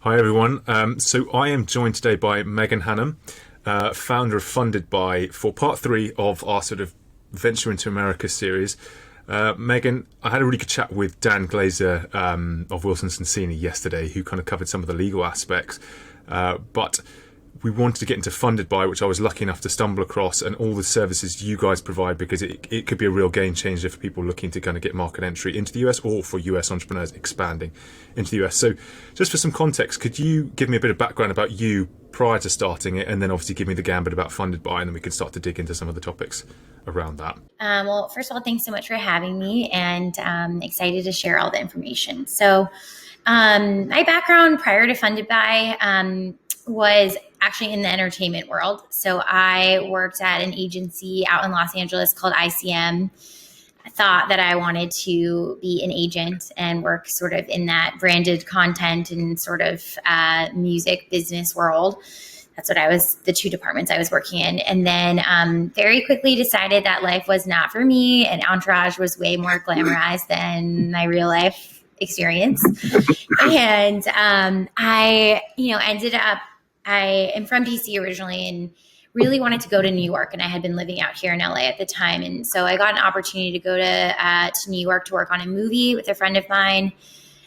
Hi, everyone. So I am joined today by Megan Hannum, founder of Funded By, for part three of our sort of Venture into America series. Megan, I had a really good chat with Dan Glazer of Wilson Sonsini yesterday, who kind of covered some of the legal aspects. But we wanted to get into Funded By, which I was lucky enough to stumble across, and all the services you guys provide, because it could be a real game changer for people looking to kind of get market entry into the US, or for US entrepreneurs expanding into the US. So just for some context, could you give me a bit of background about you prior to starting it, and then obviously give me the gambit about Funded By, and then we can start to dig into some of the topics around that. Well, first of all, thanks so much for having me, and excited to share all the information. So my background prior to Funded By was actually in the entertainment world. So I worked at an agency out in Los Angeles called ICM. I thought that I wanted to be an agent and work sort of in that branded content and sort of music business world. That's what the two departments I was working in. And then very quickly decided that life was not for me, and Entourage was way more glamorized than my real life experience. And I am from DC originally and really wanted to go to New York, and I had been living out here in LA at the time. And so I got an opportunity to go to New York to work on a movie with a friend of mine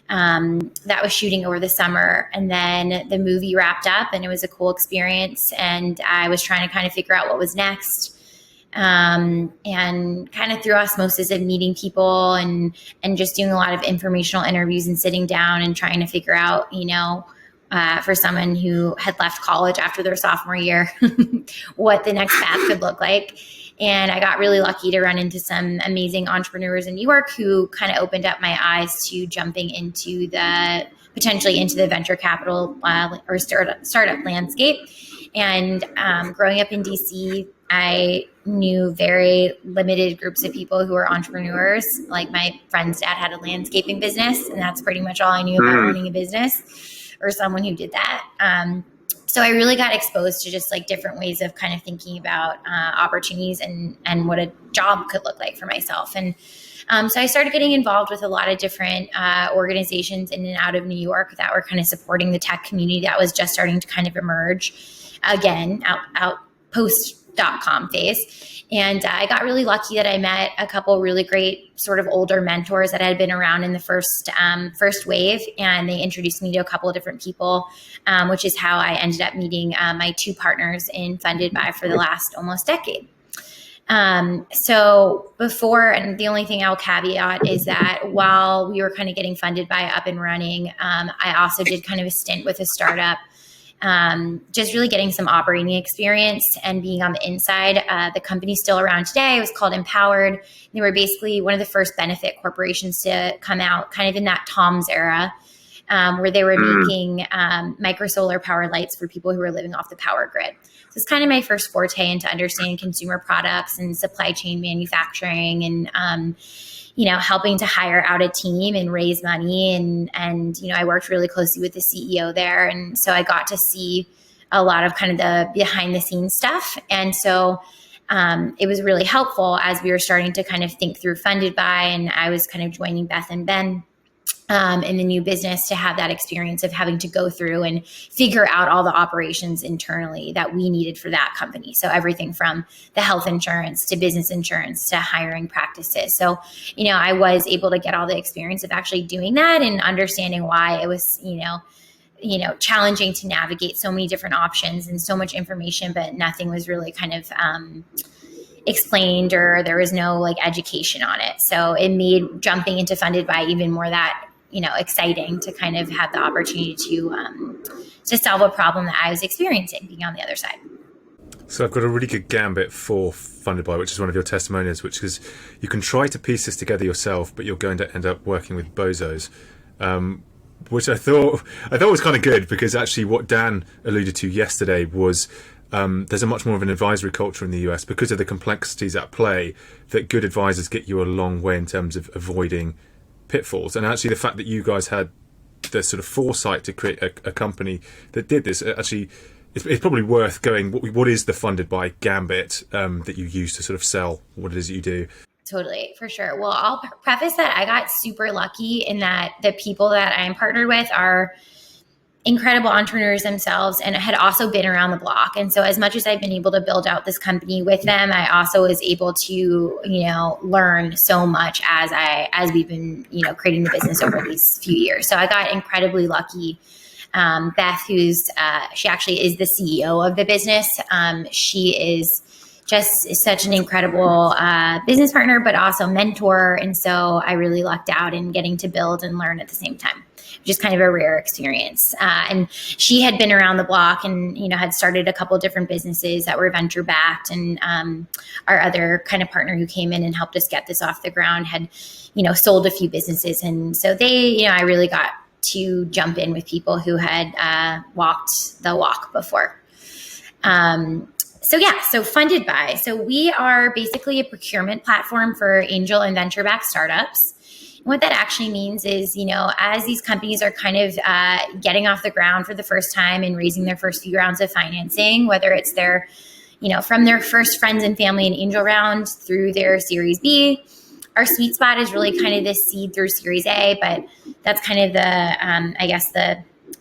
that was shooting over the summer. And then the movie wrapped up, and it was a cool experience. And I was trying to kind of figure out what was next. And kind of through osmosis of meeting people and just doing a lot of informational interviews and sitting down and trying to figure out, for someone who had left college after their sophomore year, what the next path could look like. And I got really lucky to run into some amazing entrepreneurs in New York who kind of opened up my eyes to jumping potentially into the venture capital or startup landscape. And growing up in DC, I knew very limited groups of people who were entrepreneurs. Like my friend's dad had a landscaping business, and that's pretty much all I knew about owning a business or someone who did that. So I really got exposed to just like different ways of kind of thinking about opportunities and what a job could look like for myself. And so I started getting involved with a lot of different organizations in and out of New York that were kind of supporting the tech community that was just starting to kind of emerge again out post.com phase. And I got really lucky that I met a couple really great sort of older mentors that had been around in the first wave. And they introduced me to a couple of different people, which is how I ended up meeting my two partners in Funded By for the last almost decade. So before, and the only thing I'll caveat is that while we were kind of getting Funded By up and running, I also did kind of a stint with a startup, just really getting some operating experience and being on the inside. The company's still around today. It was called Empowered. They were basically one of the first benefit corporations to come out kind of in that Tom's era, where they were making micro solar powered lights for people who were living off the power grid. So it's kind of my first forte into understanding consumer products and supply chain manufacturing and, helping to hire out a team and raise money. And I worked really closely with the CEO there. And so I got to see a lot of kind of the behind the scenes stuff. And so it was really helpful as we were starting to kind of think through Funded By, and I was kind of joining Beth and Ben in the new business to have that experience of having to go through and figure out all the operations internally that we needed for that company. So everything from the health insurance to business insurance to hiring practices. So, I was able to get all the experience of actually doing that and understanding why it was, challenging to navigate so many different options and so much information, but nothing was really kind of explained, or there was no like education on it. So it made jumping into Funded By even more that exciting to kind of have the opportunity to solve a problem that I was experiencing being on the other side. So I've got a really good gambit for Funded By, which is one of your testimonials, which is you can try to piece this together yourself, but you're going to end up working with bozos, which I thought was kind of good, because actually what Dan alluded to yesterday was there's a much more of an advisory culture in the US because of the complexities at play, that good advisors get you a long way in terms of avoiding pitfalls. And actually the fact that you guys had the sort of foresight to create a company that did this, actually it's probably worth going, what is the Funded By gambit that you use to sort of sell what it is that you do? Totally, for sure. Well, I'll preface that I got super lucky in that the people that I'm partnered with are incredible entrepreneurs themselves and had also been around the block. And so as much as I've been able to build out this company with them, I also was able to, learn so much as we've been, creating the business over these few years. So I got incredibly lucky. Beth, she actually is the CEO of the business. She is just such an incredible business partner, but also mentor. And so I really lucked out in getting to build and learn at the same time, which is kind of a rare experience. And she had been around the block and, had started a couple different businesses that were venture backed. And our other kind of partner who came in and helped us get this off the ground had, sold a few businesses. And so I really got to jump in with people who had walked the walk before. So Funded By. So we are basically a procurement platform for angel and venture-backed startups. And what that actually means is, as these companies are kind of getting off the ground for the first time and raising their first few rounds of financing, whether it's their, from their first friends and family and angel round through their Series B, our sweet spot is really kind of this seed through Series A, but that's kind of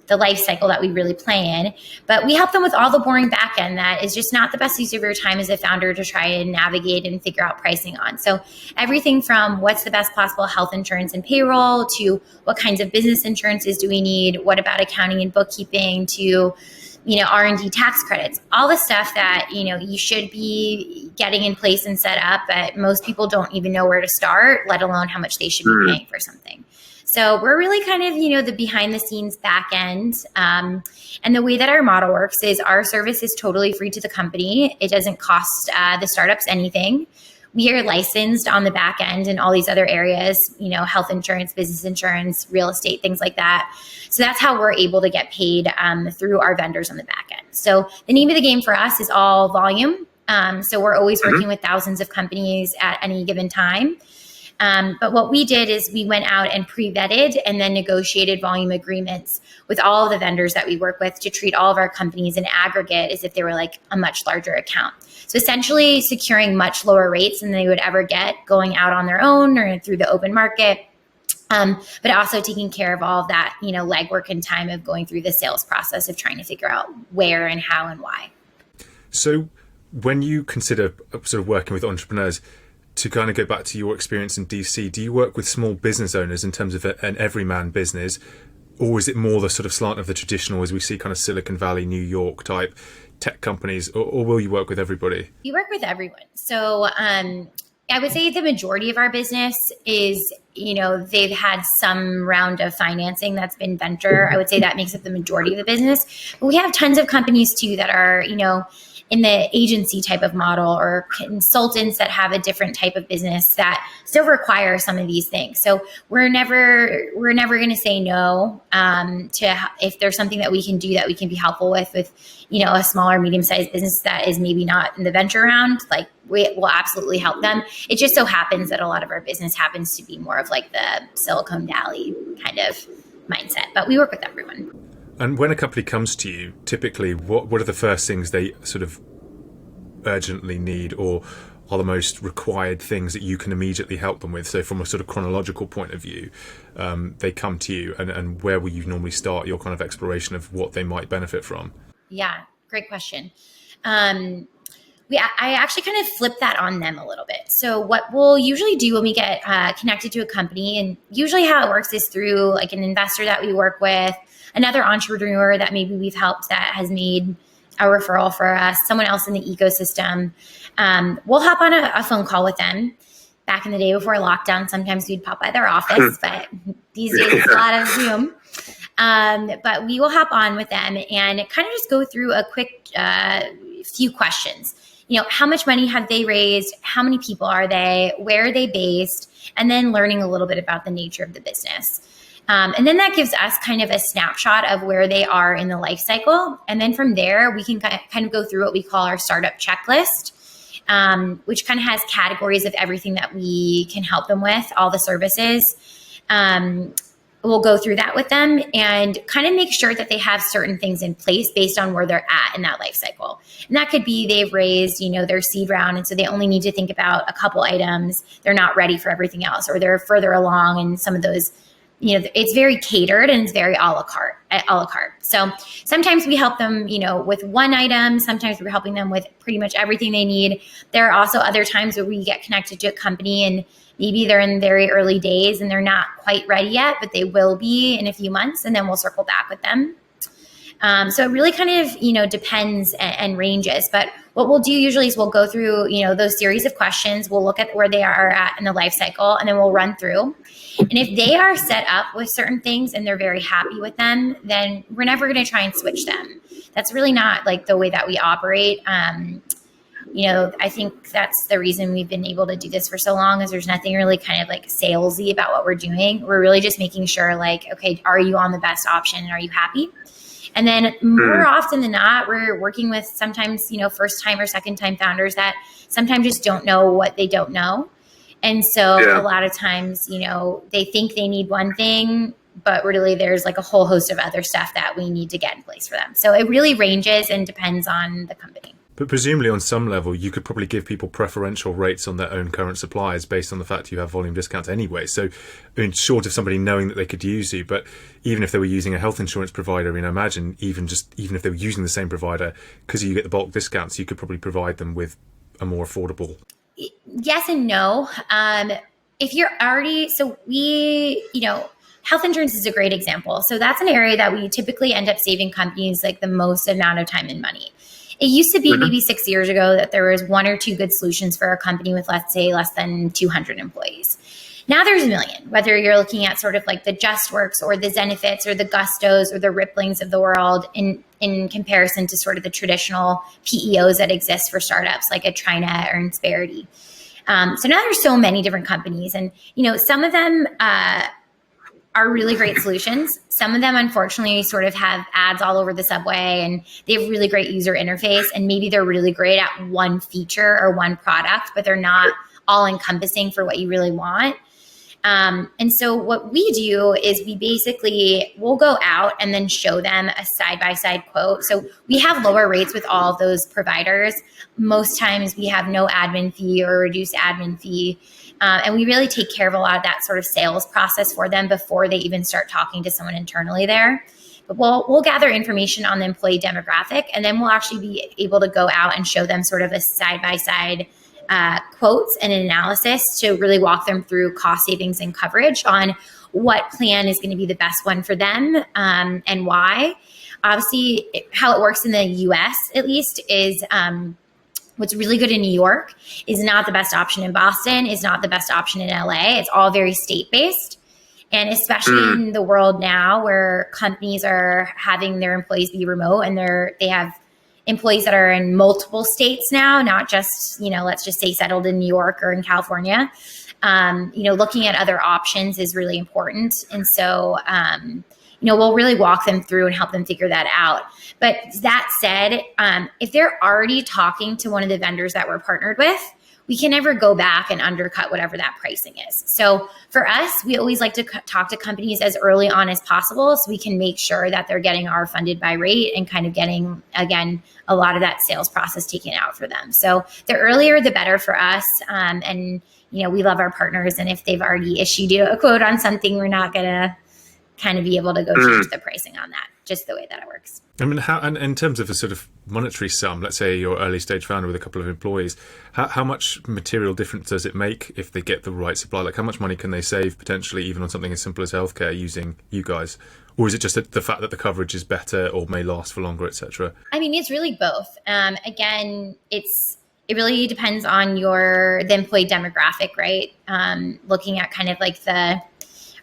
the life cycle that we really play in. But we help them with all the boring back end that is just not the best use of your time as a founder to try and navigate and figure out pricing on. So everything from what's the best possible health insurance and payroll to what kinds of business insurances do we need, what about accounting and bookkeeping, to R&D tax credits, all the stuff that, you should be getting in place and set up, but most people don't even know where to start, let alone how much they should be paying for something. So we're really kind of, the behind the scenes back end. And the way that our model works is our service is totally free to the company. It doesn't cost the startups anything. We are licensed on the back end in all these other areas, health insurance, business insurance, real estate, things like that. So that's how we're able to get paid through our vendors on the back end. So the name of the game for us is all volume. So we're always working with thousands of companies at any given time. But what we did is we went out and pre-vetted and then negotiated volume agreements with all of the vendors that we work with to treat all of our companies in aggregate as if they were like a much larger account. So essentially securing much lower rates than they would ever get going out on their own or through the open market. But also taking care of all of that, legwork and time of going through the sales process of trying to figure out where and how and why. So when you consider sort of working with entrepreneurs, to kind of go back to your experience in DC, do you work with small business owners in terms of an everyman business, or is it more the sort of slant of the traditional, as we see kind of Silicon Valley, New York type tech companies, or will you work with everybody? We work with everyone. So I would say the majority of our business is, they've had some round of financing that's been venture. I would say that makes up the majority of the business. But we have tons of companies too that are, in the agency type of model, or consultants that have a different type of business that still require some of these things. So we're never going to say no to if there's something that we can do that we can be helpful with a smaller, medium-sized business that is maybe not in the venture round. Like we will absolutely help them. It just so happens that a lot of our business happens to be more of like the Silicon Valley kind of mindset, but we work with everyone. And when a company comes to you, typically, what are the first things they sort of urgently need, or are the most required things that you can immediately help them with? So from a sort of chronological point of view, they come to you, and where will you normally start your kind of exploration of what they might benefit from? Yeah, great question. I actually kind of flip that on them a little bit. So what we'll usually do when we get connected to a company, and usually how it works is through like an investor that we work with, another entrepreneur that maybe we've helped that has made a referral for us, someone else in the ecosystem. We'll hop on a phone call with them. Back in the day before lockdown, sometimes we'd pop by their office, but these days it's a lot of Zoom. But we will hop on with them and kind of just go through a quick few questions. How much money have they raised? How many people are they? Where are they based? And then learning a little bit about the nature of the business. And then that gives us kind of a snapshot of where they are in the life cycle. And then from there, we can kind of go through what we call our startup checklist, which kind of has categories of everything that we can help them with, all the services. We'll go through that with them and kind of make sure that they have certain things in place based on where they're at in that life cycle. And that could be they've raised, their seed round, and so they only need to think about a couple items. They're not ready for everything else, or they're further along in some of those it's very catered and it's very a la carte. So sometimes we help them, with one item. Sometimes we're helping them with pretty much everything they need. There are also other times where we get connected to a company and maybe they're in very early days and they're not quite ready yet, but they will be in a few months, and then we'll circle back with them. So it really kind of, depends and ranges. But what we'll do usually is we'll go through, those series of questions. We'll look at where they are at in the life cycle, and then we'll run through. And if they are set up with certain things and they're very happy with them, then we're never going to try and switch them. That's really not like the way that we operate. I think that's the reason we've been able to do this for so long, is there's nothing really kind of like salesy about what we're doing. We're really just making sure, like, okay, are you on the best option and are you happy? And then more often than not, we're working with sometimes, first time or second time founders that sometimes just don't know what they don't know. And so a lot of times, they think they need one thing, but really there's like a whole host of other stuff that we need to get in place for them. So it really ranges and depends on the company. But presumably on some level, you could probably give people preferential rates on their own current suppliers based on the fact you have volume discounts anyway. So, short of somebody knowing that they could use you, but even if they were using a health insurance provider, imagine even if they were using the same provider, because you get the bulk discounts, you could probably provide them with a more affordable. Yes and no. If you're already, health insurance is a great example. So that's an area that we typically end up saving companies like the most amount of time and money. It used to be maybe 6 years ago that there was one or two good solutions for a company with, let's say, less than 200 employees. Now there's a million, whether you're looking at sort of like the JustWorks or the Zenefits or the Gustos or the Ripplings of the world in comparison to sort of the traditional PEOs that exist for startups like a TriNet or Insperity. So now there's so many different companies, and, some of them are really great solutions. Some of them, unfortunately, sort of have ads all over the subway, and they have really great user interface, and maybe they're really great at one feature or one product, but they're not all encompassing for what you really want. And so what we do is we'll go out and then show them a side-by-side quote. So we have lower rates with all of those providers. Most times we have no admin fee or reduced admin fee. And we really take care of a lot of that sort of sales process for them before they even start talking to someone internally there. But we'll gather information on the employee demographic, and then we'll actually be able to go out and show them sort of a side-by-side quotes and an analysis to really walk them through cost savings and coverage on what plan is going to be the best one for them, and why. Obviously, how it works in the US, at least, is what's really good in New York is not the best option in Boston, is not the best option in LA. It's all very state-based. And especially in the world now where companies are having their employees be remote, and they have employees that are in multiple states now, not just, let's just say settled in New York or in California. Looking at other options is really important. And so, we'll really walk them through and help them figure that out. But that said, if they're already talking to one of the vendors that we're partnered with, we can never go back and undercut whatever that pricing is. So for us, we always like to talk to companies as early on as possible so we can make sure that they're getting our funded by rate and kind of getting, again, a lot of that sales process taken out for them. So the earlier, the better for us. And, we love our partners. And if they've already issued you a quote on something, we're not going to kind of be able to go change the pricing on that, just the way that it works. How, and in terms of a sort of monetary sum, let's say you're early stage founder with a couple of employees, how much material difference does it make if they get the right supply? Like, how much money can they save potentially even on something as simple as healthcare using you guys? Or is it just the fact that the coverage is better or may last for longer, etc.? I mean, it's really both. Again, it really depends on the employee demographic, right? Looking at kind of like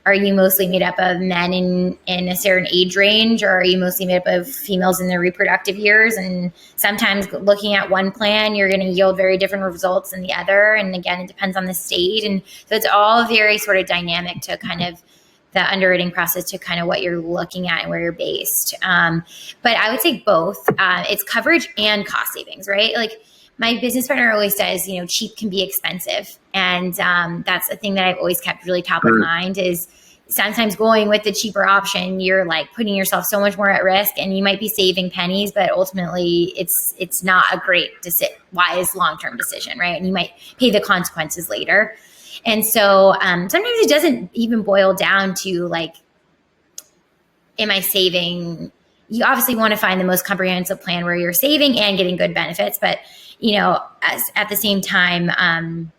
are you mostly made up of men in a certain age range, or are you mostly made up of females in their reproductive years? And sometimes looking at one plan, you're going to yield very different results than the other. And again, it depends on the state. And so it's all very sort of dynamic to kind of the underwriting process to kind of what you're looking at and where you're based. But I would say both. It's coverage and cost savings, right? Like, my business partner always says, cheap can be expensive. And that's a thing that I've always kept really top of mind is sometimes going with the cheaper option, you're like putting yourself so much more at risk, and you might be saving pennies, but ultimately it's not a great wise long-term decision, right? And you might pay the consequences later. And so sometimes it doesn't even boil down to like, am I saving? You obviously want to find the most comprehensive plan where you're saving and getting good benefits, but at the same time,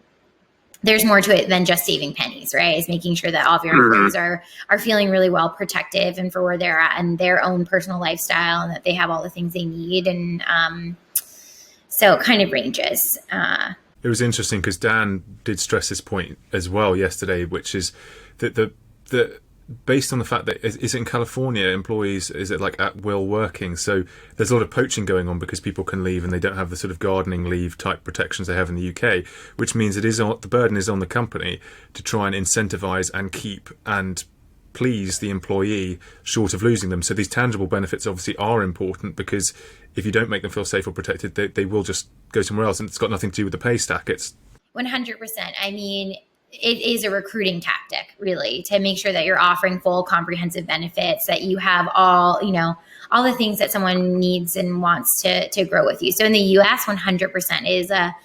there's more to it than just saving pennies, right? It's making sure that all of your employees are feeling really well protective and for where they're at and their own personal lifestyle, and that they have all the things they need. And so it kind of ranges. It was interesting because Dan did stress this point as well yesterday, which is that the based on the fact that is it in California, employees, is it like at will working? So there's a lot of poaching going on because people can leave and they don't have the sort of gardening leave type protections they have in the UK, which means the burden is on the company to try and incentivize and keep and please the employee short of losing them. So these tangible benefits obviously are important, because if you don't make them feel safe or protected, they will just go somewhere else, and it's got nothing to do with the pay stack. It's 100%. I mean, it is a recruiting tactic, really, to make sure that you're offering full comprehensive benefits, that you have all the things that someone needs and wants to grow with you. So in the US, 100% is a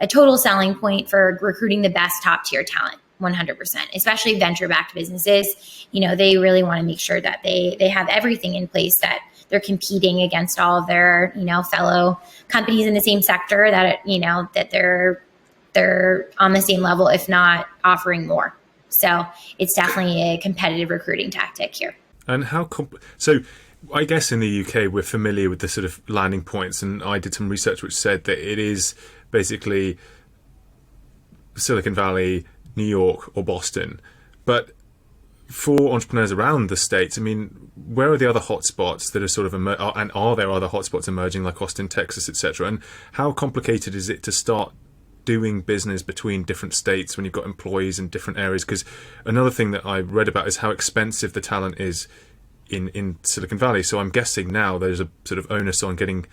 total selling point for recruiting the best top tier talent, 100%, especially venture-backed businesses. They really want to make sure that they have everything in place, that they're competing against all of their, fellow companies in the same sector, that, that they're on the same level, if not offering more. So it's definitely a competitive recruiting tactic here. And so I guess in the UK, we're familiar with the sort of landing points, and I did some research which said that it is basically Silicon Valley, New York or Boston. But for entrepreneurs around the States, I mean, where are the other hotspots that are sort of and are there other hotspots emerging, like Austin, Texas, etc.? And how complicated is it to start doing business between different states when you've got employees in different areas? Because another thing that I read about is how expensive the talent is in Silicon Valley. So I'm guessing now there's a sort of onus on getting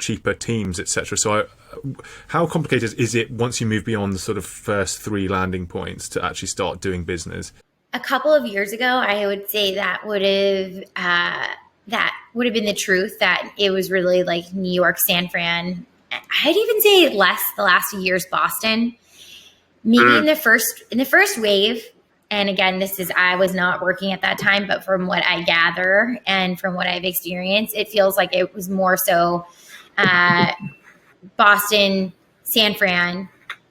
cheaper teams, etc. So how complicated is it once you move beyond the sort of first 3 landing points to actually start doing business? A couple of years ago, I would say that would have been the truth, that it was really like New York, San Fran. I'd even say less the last few years, Boston. Maybe in the first wave, and again, I was not working at that time, but from what I gather and from what I've experienced, it feels like it was more so Boston, San Fran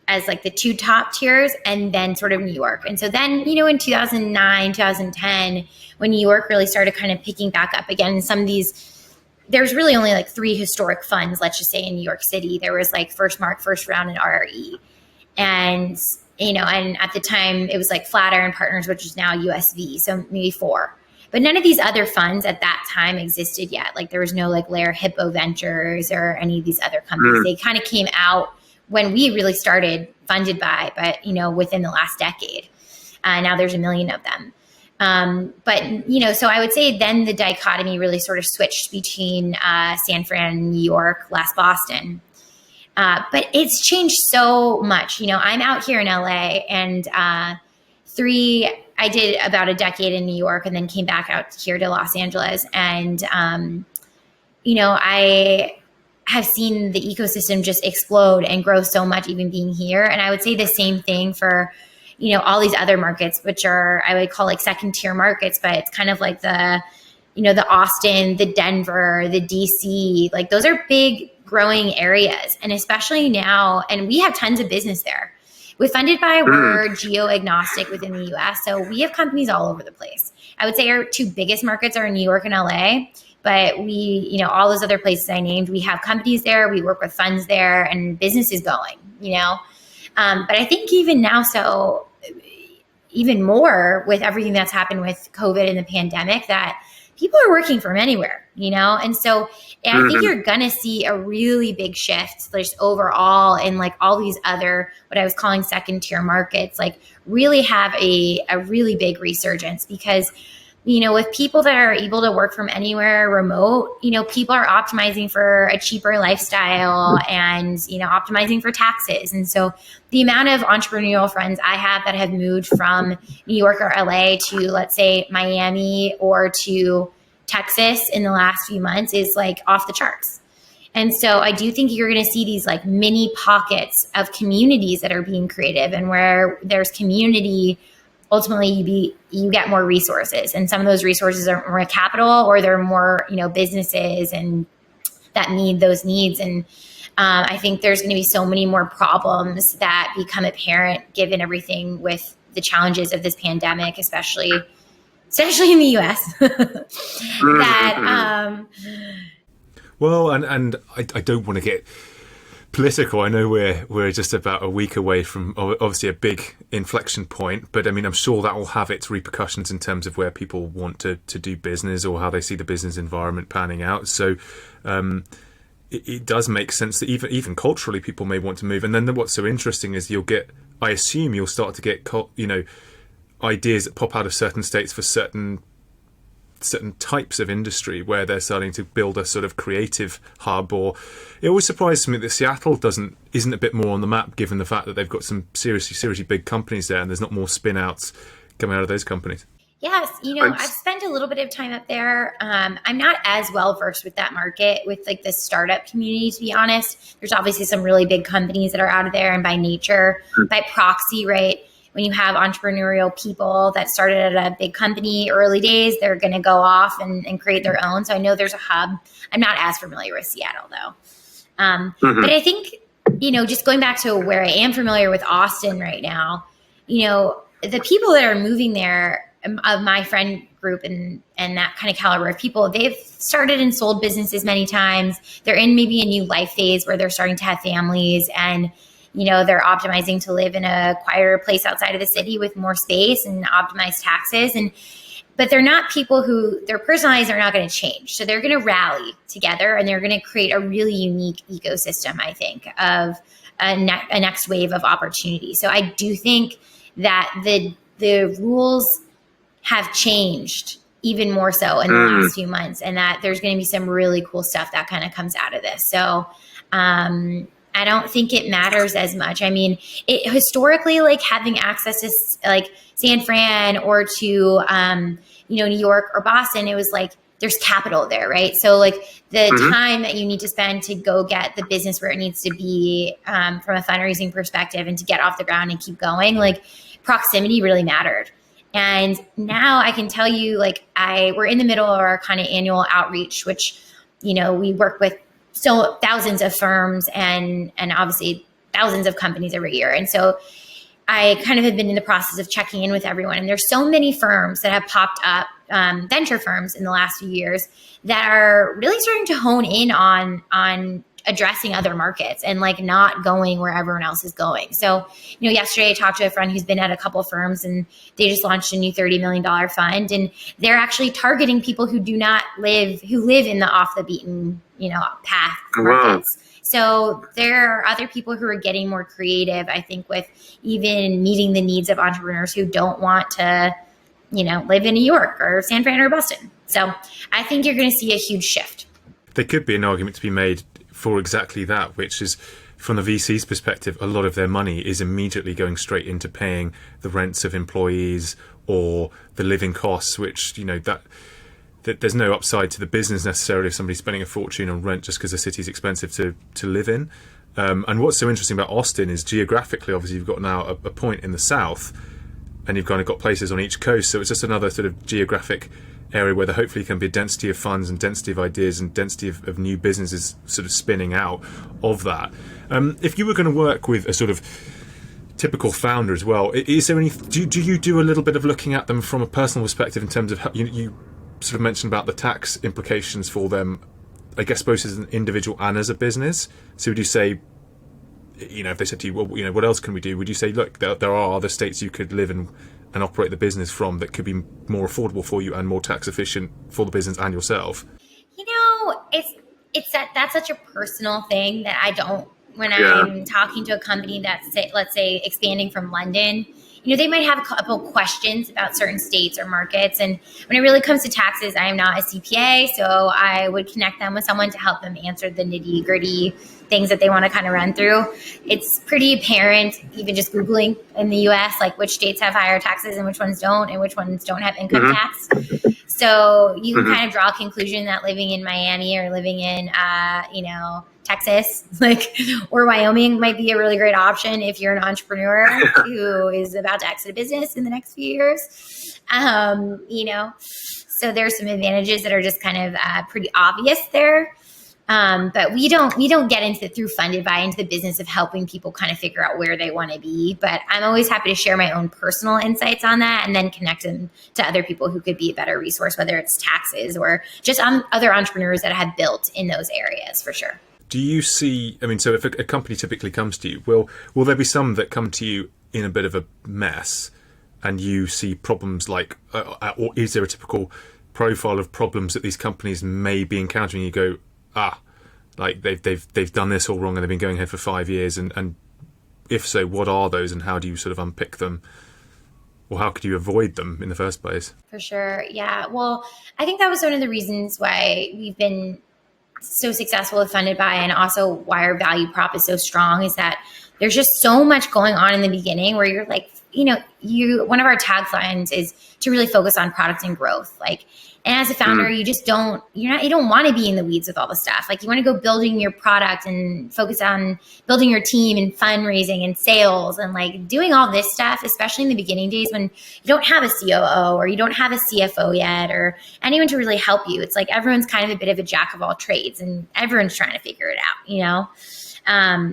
as like the 2 top tiers, and then sort of New York. And so then, in 2009, 2010, when New York really started kind of picking back up again, some of these, there's really only like 3 historic funds, let's just say, in New York City. There was like First Mark, First Round, and RRE. And, and at the time it was like Flatiron Partners, which is now USV. So maybe 4. But none of these other funds at that time existed yet. Like there was no like Lair Hippo Ventures or any of these other companies. They kind of came out when we really started, funded by, but, within the last decade. Now there's 1 million of them. But, so I would say then the dichotomy really sort of switched between San Fran, New York, less Boston. But it's changed so much. I'm out here in LA, and I did about a decade in New York and then came back out here to Los Angeles. And, I have seen the ecosystem just explode and grow so much, even being here. And I would say the same thing for all these other markets, which are, I would call like second tier markets, but it's kind of like the Austin, the Denver, the DC, like those are big growing areas. And especially now, and we have tons of business there. With Funded By, we're geo agnostic within the US. So we have companies all over the place. I would say our 2 biggest markets are New York and LA, but we, all those other places I named, we have companies there, we work with funds there, and business is going, But I think even now, so even more with everything that's happened with COVID and the pandemic, that people are working from anywhere, And so I think you're going to see a really big shift just overall in like all these other, what I was calling second tier markets, like really have a really big resurgence, because with people that are able to work from anywhere remote, people are optimizing for a cheaper lifestyle and, optimizing for taxes. And so the amount of entrepreneurial friends I have that have moved from New York or LA to, let's say, Miami or to Texas in the last few months is like off the charts. And so I do think you're going to see these like mini pockets of communities that are being creative, and where there's community, ultimately you get more resources, and some of those resources are more capital, or they're more, businesses and that need those needs. And I think there's going to be so many more problems that become apparent given everything with the challenges of this pandemic, especially in the US. that Well, and I don't want to get political. I know we're just about a week away from obviously a big inflection point, but I mean, I'm sure that will have its repercussions in terms of where people want to do business, or how they see the business environment panning out. So it does make sense that even culturally people may want to move. And then what's so interesting is I assume you'll start to get ideas that pop out of certain states for certain types of industry, where they're starting to build a sort of creative hub. Or it always surprises me that Seattle isn't a bit more on the map, given the fact that they've got some seriously big companies there, and there's not more spin outs coming out of those companies. Yes, I've spent a little bit of time up there. I'm not as well versed with that market, with like the startup community, to be honest. There's obviously some really big companies that are out of there, and by nature, by proxy, right? When you have entrepreneurial people that started at a big company early days, they're going to go off and create their own. So I know there's a hub. I'm not as familiar with Seattle, though. But I think, just going back to where I am familiar with Austin right now, the people that are moving there, of my friend group and that kind of caliber of people, they've started and sold businesses many times. They're in maybe a new life phase where they're starting to have families, and they're optimizing to live in a quieter place outside of the city with more space and optimized taxes. But they're not people who, their personalities are not going to change. So they're going to rally together, and they're going to create a really unique ecosystem, I think, of a next wave of opportunity. So I do think that the rules have changed even more so in the last few months, and that there's going to be some really cool stuff that kind of comes out of this. So, I don't think it matters as much. I mean, it historically, like having access to like San Fran or to, New York or Boston, it was like there's capital there, right? So like the time that you need to spend to go get the business where it needs to be from a fundraising perspective, and to get off the ground and keep going, like proximity really mattered. And now I can tell you, like we're in the middle of our kind of annual outreach, which, we work with still thousands of firms and obviously thousands of companies every year. And so I kind of have been in the process of checking in with everyone. And there's so many firms that have popped up, venture firms in the last few years, that are really starting to hone in on addressing other markets and like not going where everyone else is going. So, yesterday I talked to a friend who's been at a couple of firms, and they just launched a new $30 million fund, and they're actually targeting people who live in the off the beaten, path markets. So there are other people who are getting more creative, I think, with even meeting the needs of entrepreneurs who don't want to, live in New York or San Fran or Boston. So I think you're going to see a huge shift. There could be an argument to be made for exactly that, which is, from the VC's perspective, a lot of their money is immediately going straight into paying the rents of employees or the living costs, which, that there's no upside to the business necessarily if somebody's spending a fortune on rent just because the city's expensive to live in. And what's so interesting about Austin is, geographically, obviously you've got now a point in the south, and you've kind of got places on each coast. So it's just another sort of geographic area where there hopefully can be a density of funds and density of ideas and density of new businesses sort of spinning out of that. If you were going to work with a sort of typical founder as well, is there any? Do you do a little bit of looking at them from a personal perspective in terms of how you sort of mentioned about the tax implications for them, I guess both as an individual and as a business? So would you say, if they said to you, well, what else can we do? Would you say, look, there are other states you could live in and operate the business from that could be more affordable for you and more tax efficient for the business and yourself? It's that's such a personal thing that I don't, when I'm talking to a company that's, let's say, expanding from London, they might have a couple questions about certain states or markets. And when it really comes to taxes, I am not a CPA, so I would connect them with someone to help them answer the nitty gritty things that they want to kind of run through. It's pretty apparent, even just Googling in the US, like which states have higher taxes and which ones don't, and which ones don't have income tax. So you can kind of draw a conclusion that living in Miami or living in, Texas, or Wyoming might be a really great option if you're an entrepreneur who is about to exit a business in the next few years. So there's some advantages that are just kind of pretty obvious there. But we don't get through Funded By into the business of helping people kind of figure out where they want to be. But I'm always happy to share my own personal insights on that and then connect them to other people who could be a better resource, whether it's taxes or just other entrepreneurs that have built in those areas for sure. Do you see, so if a company typically comes to you, will there be some that come to you in a bit of a mess and you see problems like, or is there a typical profile of problems that these companies may be encountering? You go, like they've done this all wrong and they've been going ahead for 5 years, and if so, what are those and how do you sort of unpick them, or how could you avoid them in the first place? For sure, yeah. Well, I think that was one of the reasons why we've been so successful with Funded By, and also why our value prop is so strong, is that there's just so much going on in the beginning where you're like, one of our taglines is to really focus on product and growth. And as a founder, you don't want to be in the weeds with all the stuff. You want to go building your product and focus on building your team and fundraising and sales and doing all this stuff, especially in the beginning days when you don't have a COO or you don't have a CFO yet or anyone to really help you. It's like everyone's kind of a bit of a jack of all trades and everyone's trying to figure it out,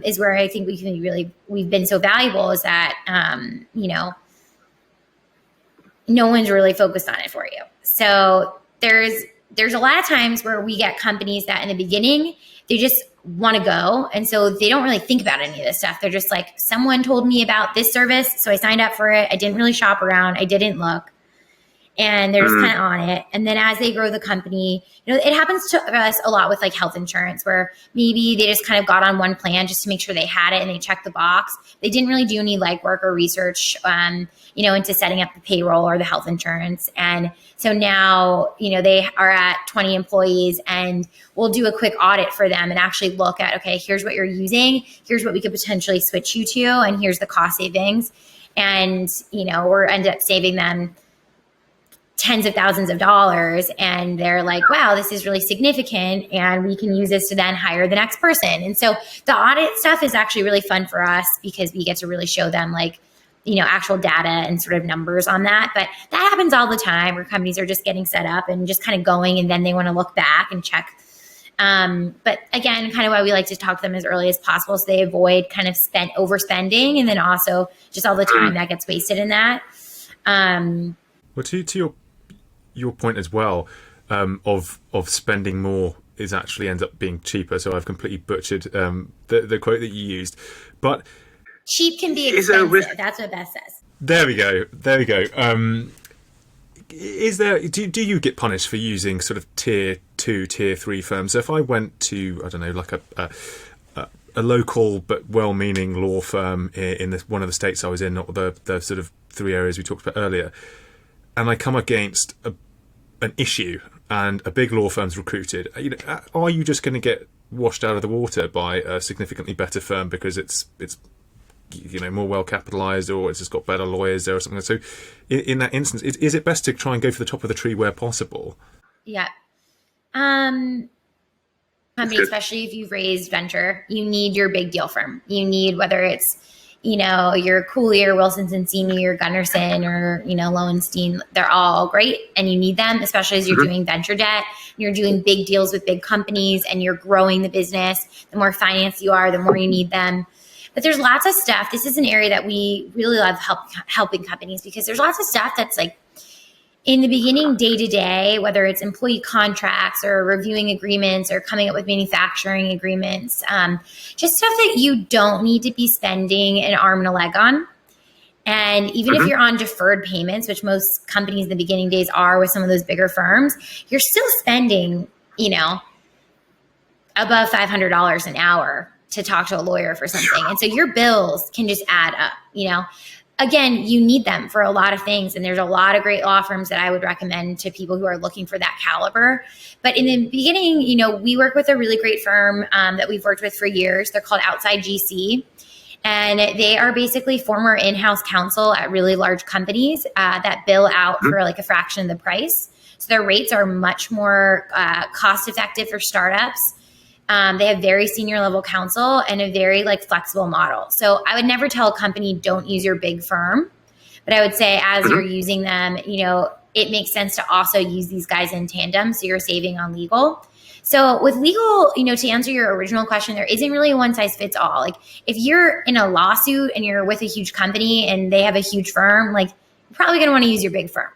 is where I think we've been so valuable, is that, no one's really focused on it for you. So there's a lot of times where we get companies that in the beginning, they just want to go. And so they don't really think about any of this stuff. They're just like, someone told me about this service, so I signed up for it. I didn't really shop around. I didn't look. And they're just kind of on it. And then as they grow the company, it happens to us a lot with health insurance, where maybe they just kind of got on one plan just to make sure they had it and they checked the box. They didn't really do any legwork or research, into setting up the payroll or the health insurance. And so now, they are at 20 employees and we'll do a quick audit for them and actually look at, okay, here's what you're using. Here's what we could potentially switch you to. And here's the cost savings. And, we're end up saving them tens of thousands of dollars, and they're like, wow, this is really significant, and we can use this to then hire the next person. And so the audit stuff is actually really fun for us because we get to really show them actual data and sort of numbers on that. But that happens all the time where companies are just getting set up and just kind of going, and then they want to look back and check. But again, kind of why we like to talk to them as early as possible, so they avoid kind of overspending, and then also just all the time that gets wasted in that. Well, to your point as well, of spending more is actually ends up being cheaper. So I've completely butchered the quote that you used, but cheap can be expensive. That's what Beth says. There we go. Is there? Do you get punished for using sort of tier 2, tier 3 firms? So if I went to, I don't know, a local but well-meaning law firm in one of the states I was in, not the sort of 3 areas we talked about earlier, and I come against an issue and a big law firm's recruited, are you just going to get washed out of the water by a significantly better firm because it's more well capitalized, or it's just got better lawyers there or something? So in that instance, is it best to try and go for the top of the tree where possible? Yeah. Especially if you've raised venture, you need your big deal firm. You need, whether it's your Cooley, Wilson Sonsini, or Gunderson, or, Lowenstein, they're all great, and you need them, especially as you're doing venture debt, you're doing big deals with big companies, and you're growing the business. The more finance you are, the more you need them. But there's lots of stuff. This is an area that we really love helping companies, because there's lots of stuff that's in the beginning, day to day, whether it's employee contracts or reviewing agreements or coming up with manufacturing agreements, just stuff that you don't need to be spending an arm and a leg on. And even if you're on deferred payments, which most companies in the beginning days are with some of those bigger firms, you're still spending, above $500 an hour to talk to a lawyer for something. And so your bills can just add up, again, you need them for a lot of things. And there's a lot of great law firms that I would recommend to people who are looking for that caliber. But in the beginning, we work with a really great firm that we've worked with for years. They're called Outside GC. And they are basically former in-house counsel at really large companies that bill out for like a fraction of the price. So their rates are much more cost effective for startups. They have very senior level counsel and a very like flexible model. So I would never tell a company don't use your big firm, but I would say as you're using them, it makes sense to also use these guys in tandem. So you're saving on legal. So with legal, to answer your original question, there isn't really a one size fits all. Like if you're in a lawsuit and you're with a huge company and they have a huge firm, like you're probably going to want to use your big firm.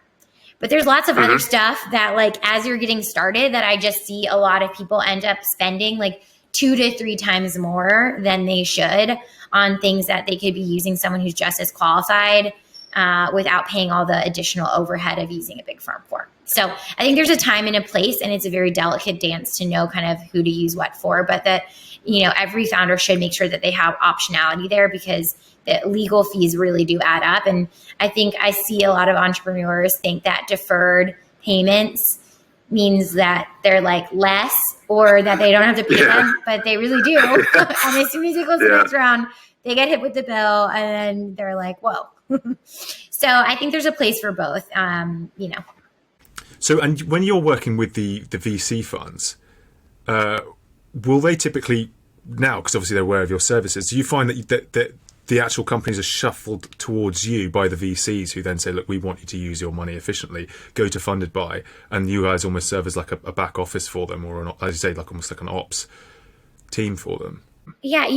But there's lots of other stuff that like as you're getting started that I just see a lot of people end up spending like 2 to 3 times more than they should on things that they could be using someone who's just as qualified without paying all the additional overhead of using a big firm for. So I think there's a time and a place, and it's a very delicate dance to know kind of who to use what for, but that, every founder should make sure that they have optionality there because the legal fees really do add up. And I think I see a lot of entrepreneurs think that deferred payments means that they're like less or that they don't have to pay them, but they really do. And as soon as it goes to the next round, they get hit with the bill and then they're like, whoa. So I think there's a place for both, So, and when you're working with the VC funds, will they typically now, because obviously they're aware of your services, do you find that the actual companies are shuffled towards you by the VCs who then say, look, we want you to use your money efficiently, go to Funded By, and you guys almost serve as like a back office for them or, as you say, like almost like an ops team for them? Yeah,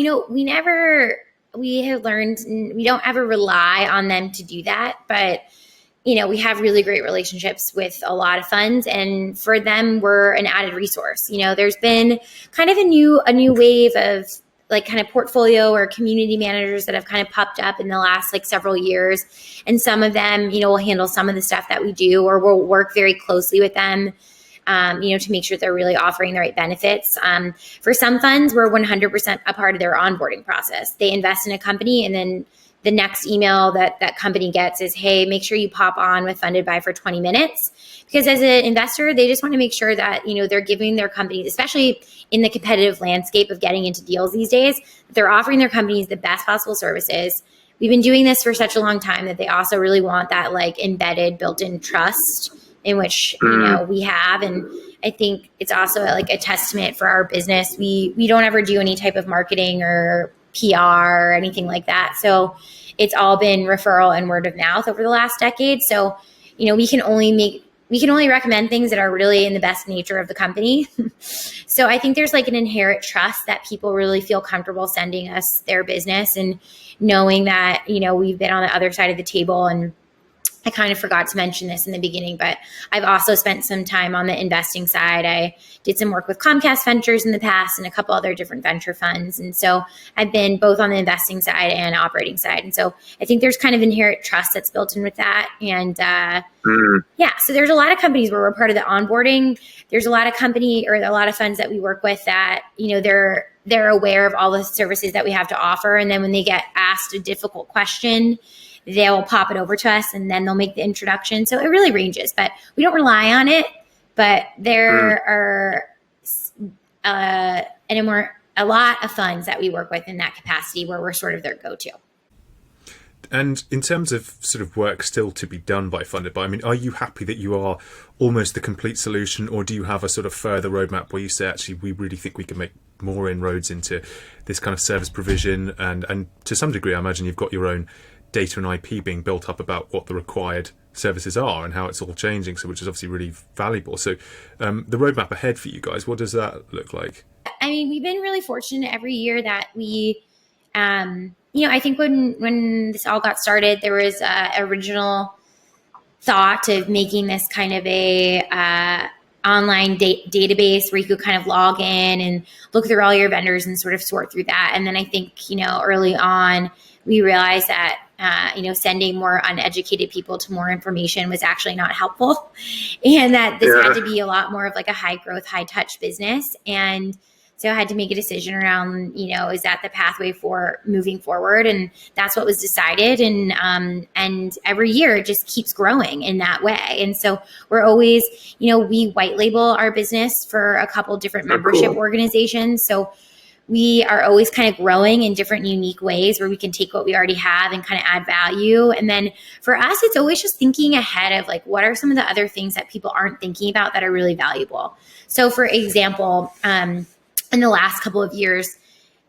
we have learned we don't ever rely on them to do that, but we have really great relationships with a lot of funds, and for them, we're an added resource. There's been kind of a new wave of like kind of portfolio or community managers that have kind of popped up in the last like several years. And some of them, will handle some of the stuff that we do, or we'll work very closely with them, to make sure they're really offering the right benefits. For some funds, we're 100% a part of their onboarding process. They invest in a company and then the next email that company gets is, hey, make sure you pop on with Funded By for 20 minutes. Because as an investor, they just want to make sure that, they're giving their companies, especially in the competitive landscape of getting into deals these days, they're offering their companies the best possible services. We've been doing this for such a long time that they also really want that like embedded built-in trust in which, we have. And I think it's also like a testament for our business. We don't ever do any type of marketing or PR or anything like that. So it's all been referral and word of mouth over the last decade. So, we can only recommend things that are really in the best nature of the company. So I think there's like an inherent trust that people really feel comfortable sending us their business and knowing that, we've been on the other side of the table. And I kind of forgot to mention this in the beginning, but I've also spent some time on the investing side. I did some work with Comcast Ventures in the past and a couple other different venture funds. And so I've been both on the investing side and operating side. And so I think there's kind of inherent trust that's built in with that. And so there's a lot of companies where we're part of the onboarding. There's a lot of a lot of funds that we work with that, they're aware of all the services that we have to offer. And then when they get asked a difficult question, they'll pop it over to us and then they'll make the introduction. So it really ranges, but we don't rely on it. But there are a lot of funds that we work with in that capacity where we're sort of their go-to. And in terms of sort of work still to be done by Funded By, are you happy that you are almost the complete solution, or do you have a sort of further roadmap where you say, actually, we really think we can make more inroads into this kind of service provision? And to some degree, I imagine you've got your own data and IP being built up about what the required services are and how it's all changing, so which is obviously really valuable. So the roadmap ahead for you guys, what does that look like? We've been really fortunate every year that we, I think when this all got started, there was original thought of making this kind of a online database where you could kind of log in and look through all your vendors and sort of sort through that. And then I think, early on, we realized that, sending more uneducated people to more information was actually not helpful, and that this had to be a lot more of like a high growth, high touch business. And So I had to make a decision around, is that the pathway for moving forward? And that's what was decided. And every year it just keeps growing in that way. And so we're always, we white label our business for a couple different membership organizations. So we are always kind of growing in different unique ways where we can take what we already have and kind of add value. And then for us, it's always just thinking ahead of like, what are some of the other things that people aren't thinking about that are really valuable? So for example, in the last couple of years,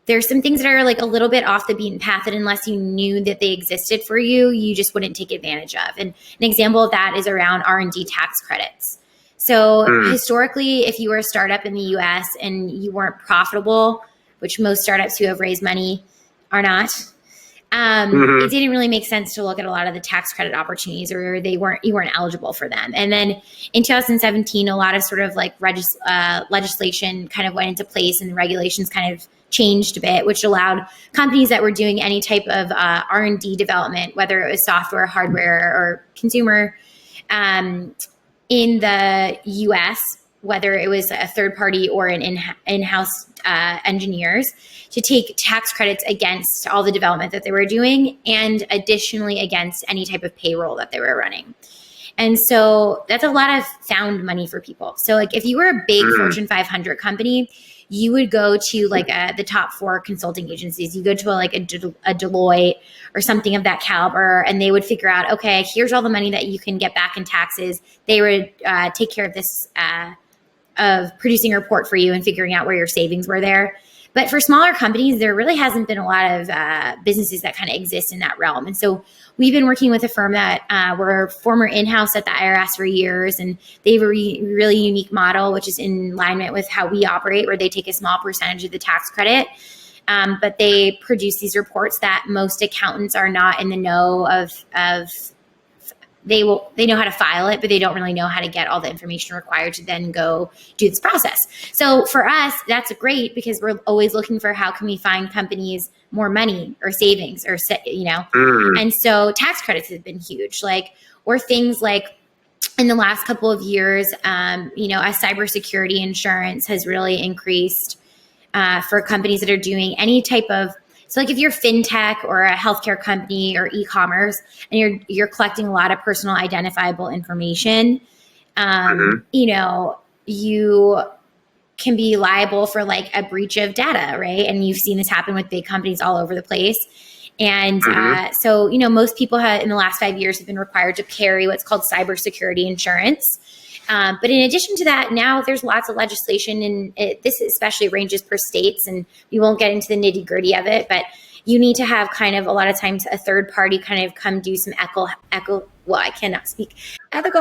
there's some things that are like a little bit off the beaten path that unless you knew that they existed for you, you just wouldn't take advantage of. And an example of that is around R&D tax credits. So historically, if you were a startup in the US and you weren't profitable, which most startups who have raised money are not, it didn't really make sense to look at a lot of the tax credit opportunities, or you weren't eligible for them. And then in 2017, a lot of sort of like legislation kind of went into place, and the regulations kind of changed a bit, which allowed companies that were doing any type of R&D development, whether it was software, hardware, or consumer, in the US, whether it was a third party or an in-house engineers, to take tax credits against all the development that they were doing, and additionally against any type of payroll that they were running. And so that's a lot of found money for people. So like if you were a big Fortune 500 company, you would go to like the top 4 consulting agencies. You go to a Deloitte or something of that caliber, and they would figure out, okay, here's all the money that you can get back in taxes. They would take care of this, of producing a report for you and figuring out where your savings were there. But for smaller companies, there really hasn't been a lot of businesses that kind of exist in that realm. And so we've been working with a firm that were former in-house at the IRS for years, and they have a really unique model, which is in alignment with how we operate, where they take a small percentage of the tax credit. But they produce these reports that most accountants are not in the know of. They know how to file it, but they don't really know how to get all the information required to then go do this process. So for us, that's great, because we're always looking for how can we find companies more money or savings, or and so tax credits have been huge, or things like in the last couple of years, as cybersecurity insurance has really increased for companies that are doing any type of. So like if you're fintech or a healthcare company or e-commerce, and you're collecting a lot of personal identifiable information, you can be liable for like a breach of data, right? And you've seen this happen with big companies all over the place. And so most people in the last 5 years have been required to carry what's called cybersecurity insurance. But in addition to that, now there's lots of legislation, and this especially ranges per states, and we won't get into the nitty gritty of it, but you need to have kind of a lot of times a third party kind of come do some ethical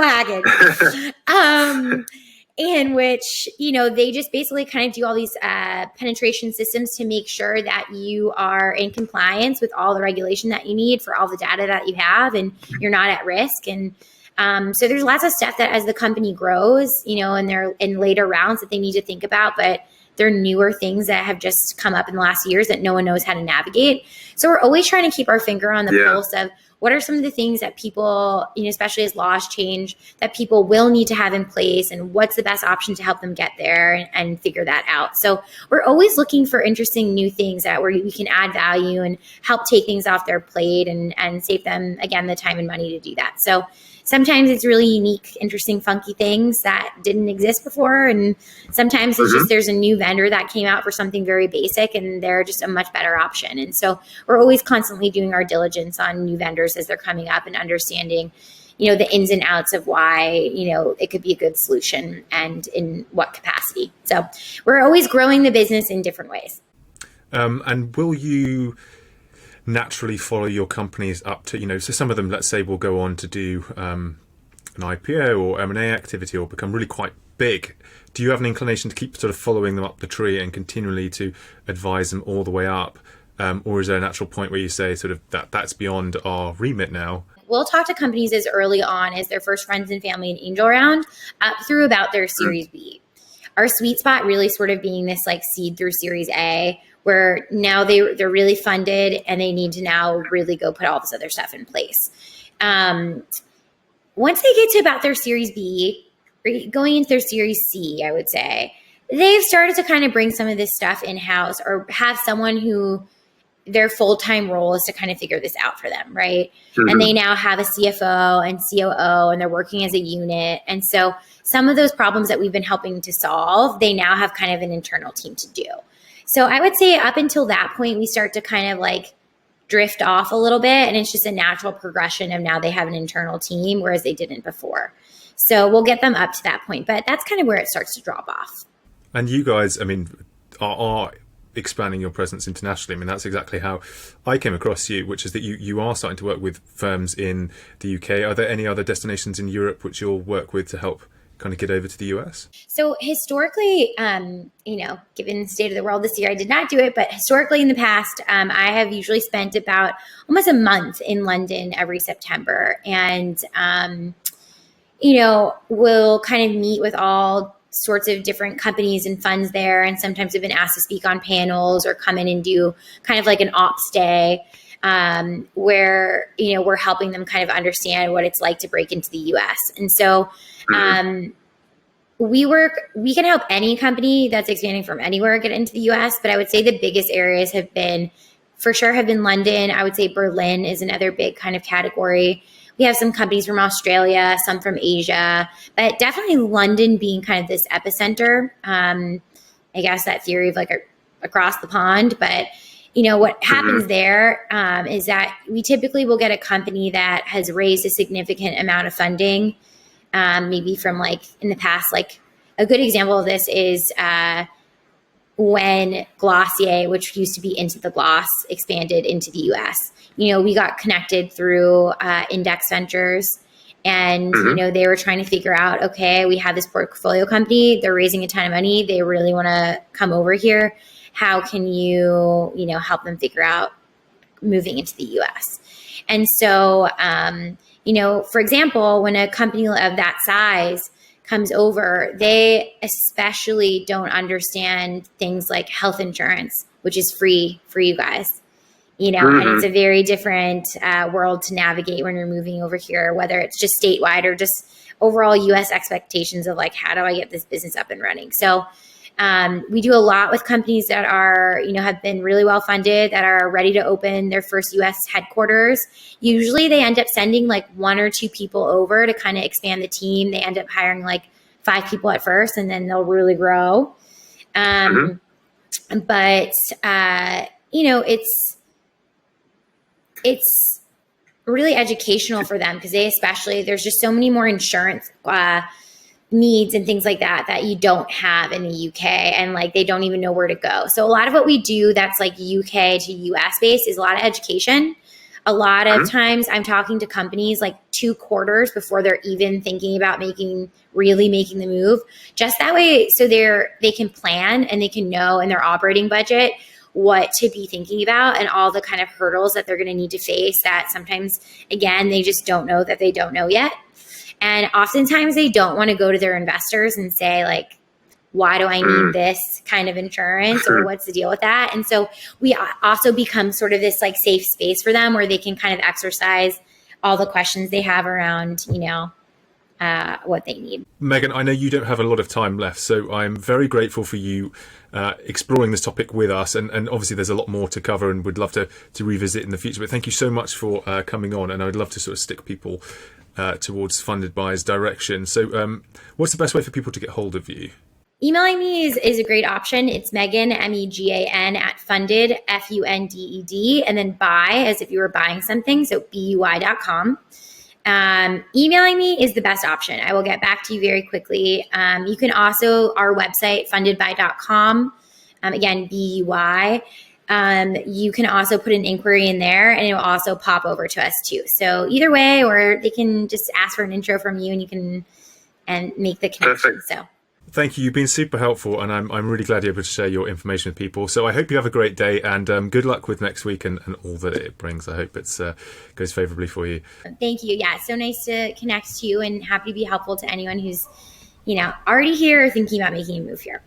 hacking, in which, they just basically kind of do all these penetration systems to make sure that you are in compliance with all the regulation that you need for all the data that you have, and you're not at risk. And so there's lots of stuff that as the company grows, and they're in later rounds that they need to think about, but they're newer things that have just come up in the last years that no one knows how to navigate. So we're always trying to keep our finger on the pulse of what are some of the things that people, especially as laws change, that people will need to have in place, and what's the best option to help them get there and figure that out. So we're always looking for interesting new things that where we can add value and help take things off their plate and save them, again, the time and money to do that. So sometimes it's really unique, interesting, funky things that didn't exist before. And sometimes it's just there's a new vendor that came out for something very basic, and they're just a much better option. And so we're always constantly doing our diligence on new vendors as they're coming up, and understanding, the ins and outs of why, it could be a good solution and in what capacity. So we're always growing the business in different ways. And will you naturally follow your companies up to, so some of them, let's say, will go on to do an IPO or M&A activity, or become really quite big. Do you have an inclination to keep sort of following them up the tree and continually to advise them all the way up? Or is there a natural point where you say sort of that's beyond our remit now? We'll talk to companies as early on as their first friends and family and angel round up through about their Series B. Our sweet spot really sort of being this like seed through Series A, where now they're really funded, and they need to now really go put all this other stuff in place. Once they get to about their Series B, or going into their Series C, I would say, they've started to kind of bring some of this stuff in-house or have someone who their full-time role is to kind of figure this out for them, right? Mm-hmm. And they now have a CFO and COO, and they're working as a unit. And so some of those problems that we've been helping to solve, they now have kind of an internal team to do. So I would say up until that point, we start to kind of like drift off a little bit, and it's just a natural progression of now they have an internal team, whereas they didn't before. So we'll get them up to that point, but that's kind of where it starts to drop off. And you guys, I mean, are expanding your presence internationally. I mean, that's exactly how I came across you, which is that you are starting to work with firms in the UK. Are there any other destinations in Europe which you'll work with to help kind of get over to the US? So historically, given the state of the world this year, I did not do it, but historically in the past, I have usually spent about almost a month in London every September. And, we'll kind of meet with all sorts of different companies and funds there. And sometimes we've been asked to speak on panels or come in and do kind of like an ops day where, we're helping them kind of understand what it's like to break into the US. And so we can help any company that's expanding from anywhere get into the US, but I would say the biggest areas have been London. I would say Berlin is another big kind of category. We have some companies from Australia, some from Asia, but definitely London being kind of this epicenter. I guess that theory of like across the pond, but what happens there is that we typically will get a company that has raised a significant amount of funding, maybe from like in the past. Like a good example of this is when Glossier, which used to be Into the Gloss, expanded into the US. We got connected through Index Ventures, and they were trying to figure out, okay, we have this portfolio company, they're raising a ton of money, they really want to come over here. How can you help them figure out moving into the US? And so, for example, when a company of that size comes over, they especially don't understand things like health insurance, which is free for you guys. And it's a very different world to navigate when you're moving over here, whether it's just statewide or just overall US expectations of like, how do I get this business up and running? So we do a lot with companies that are, have been really well funded, that are ready to open their first US headquarters. Usually they end up sending like 1 or 2 people over to kind of expand the team. They end up hiring like 5 people at first, and then they'll really grow. But, it's really educational for them because there's just so many more insurance needs and things like that you don't have in the UK, and like they don't even know where to go. So a lot of what we do that's like UK to US based is a lot of education. A lot of times I'm talking to companies like 2 quarters before they're even thinking about making the move. Just that way, so they can plan and they can know in their operating budget what to be thinking about and all the kind of hurdles that they're going to need to face that sometimes, again, they just don't know that they don't know yet. And oftentimes they don't want to go to their investors and say like, why do I need this kind of insurance, or what's the deal with that? And so we also become sort of this like safe space for them where they can kind of exercise all the questions they have around, what they need. Megan, I know you don't have a lot of time left, so I'm very grateful for you exploring this topic with us. And obviously there's a lot more to cover and would love to revisit in the future. But thank you so much for coming on. And I would love to sort of stick people towards Funded By's direction. So what's the best way for people to get hold of you? Emailing me is a great option. It's Megan, MEGAN at funded, FUNDED, and then buy as if you were buying something. So BUY.com. Emailing me is the best option. I will get back to you very quickly. You can also, our website, fundedby.com, again, BUY. You can also put an inquiry in there and it will also pop over to us too. So either way, or they can just ask for an intro from you and you can make the connection. Perfect. So. Thank you. You've been super helpful, and I'm really glad you're able to share your information with people. So I hope you have a great day, and good luck with next week and all that it brings. I hope it goes favorably for you. Thank you. Yeah, it's so nice to connect to you, and happy to be helpful to anyone who's, already here or thinking about making a move here.